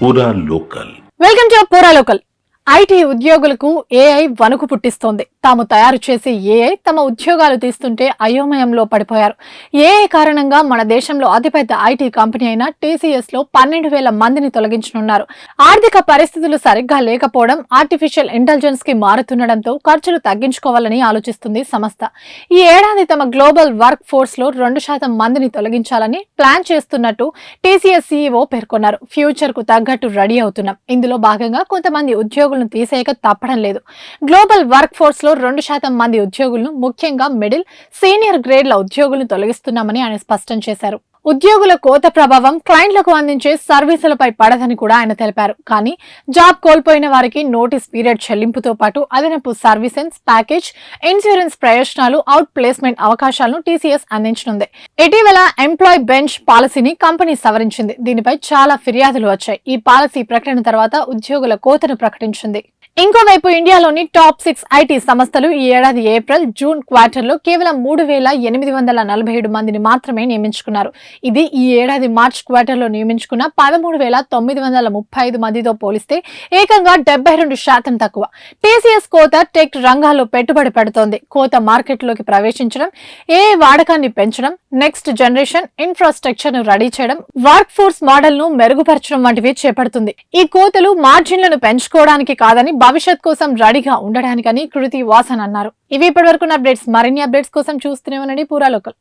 పూరా local. Welcome to పూరా local. IT ఉద్యోగులకు ఏఐ వణుకు పుట్టిస్తోంది. తాము తయారు చేసే ఏఐ తమ ఉద్యోగాలు తీస్తుంటే అయోమయంలో పడిపోయారు. ఏఐ కారణంగా మన దేశంలో అతిపెద్ద ఐటీ కంపెనీ అయిన TCS లో 12,000 మందిని తొలగించనున్నారు. ఆర్థిక పరిస్థితులు సరిగ్గా లేకపోవడం, ఆర్టిఫిషియల్ ఇంటెలిజెన్స్ కి మారుతుండటంతో ఖర్చులు తగ్గించుకోవాలని ఆలోచిస్తుంది సంస్థ. ఈ ఏడాది తమ గ్లోబల్ వర్క్ ఫోర్స్ లో 2% మందిని తొలగించాలని ప్లాన్ చేస్తున్నట్టు TCS CEO పేర్కొన్నారు. ఫ్యూచర్ కు తగ్గట్టు రెడీ అవుతున్నాం. ఇందులో భాగంగా కొంతమంది ఉద్యోగులను తీసేయక తప్పడం లేదు. గ్లోబల్ వర్క్ ఫోర్స్ లో 2% మంది ఉద్యోగులను, ముఖ్యంగా మిడిల్, సీనియర్ గ్రేడ్ల ఉద్యోగులను తొలగిస్తున్నామని ఆయన స్పష్టం చేశారు. ఉద్యోగుల కోత ప్రభావం క్లయింట్లకు అందించే సర్వీసులపై పడదని కూడా ఆయన తెలిపారు. కానీ జాబ్ కోల్పోయిన వారికి నోటీస్ పీరియడ్ చెల్లింపుతో పాటు అదనపు సర్వీసెస్ ప్యాకేజ్, ఇన్సూరెన్స్ ప్రయోజనాలు, అవుట్ ప్లేస్మెంట్ అవకాశాలను TCS అందించనుంది. ఇటీవల ఎంప్లాయ్ బెంచ్ పాలసీని కంపెనీ సవరించింది. దీనిపై చాలా ఫిర్యాదులు వచ్చాయి. ఈ పాలసీ ప్రకటన తర్వాత ఉద్యోగుల కోతను ప్రకటించింది. ఇంకోవైపు ఇండియాలోని టాప్ 6 ఐటీ సంస్థలు ఈ ఏడాది ఏప్రిల్, జూన్ క్వార్టర్లో కేవలం 3,847 మందిని మాత్రమే నియమించుకున్నారు. ఇది ఈ ఏడాది మార్చ్ క్వార్టర్లో నియమించుకున్న 13,935 మందితో పోలిస్తే ఏకంగా 72% తక్కువ. TCS కోత టెక్ రంగాల్లో పెట్టుబడి పెడుతోంది. కోత మార్కెట్లోకి ప్రవేశించడం, ఏఐ వాడకాన్ని పెంచడం, నెక్స్ట్ జనరేషన్ ఇన్ఫ్రాస్ట్రక్చర్ ను రెడీ చేయడం, వర్క్ ఫోర్స్ మోడల్ ను మెరుగుపరచడం వంటివి చేపడుతుంది. ఈ కోతలు మార్జిన్లను పెంచుకోవడానికి కాదని, భవిష్యత్ కోసం రెడీగా ఉండడానికని కృతి వాసన్ అన్నారు. ఇవి ఇప్పటివరకు అప్డేట్స్. మరిన్ని అప్డేట్స్ కోసం చూస్తూనే ఉండండి పూరా లోకల్.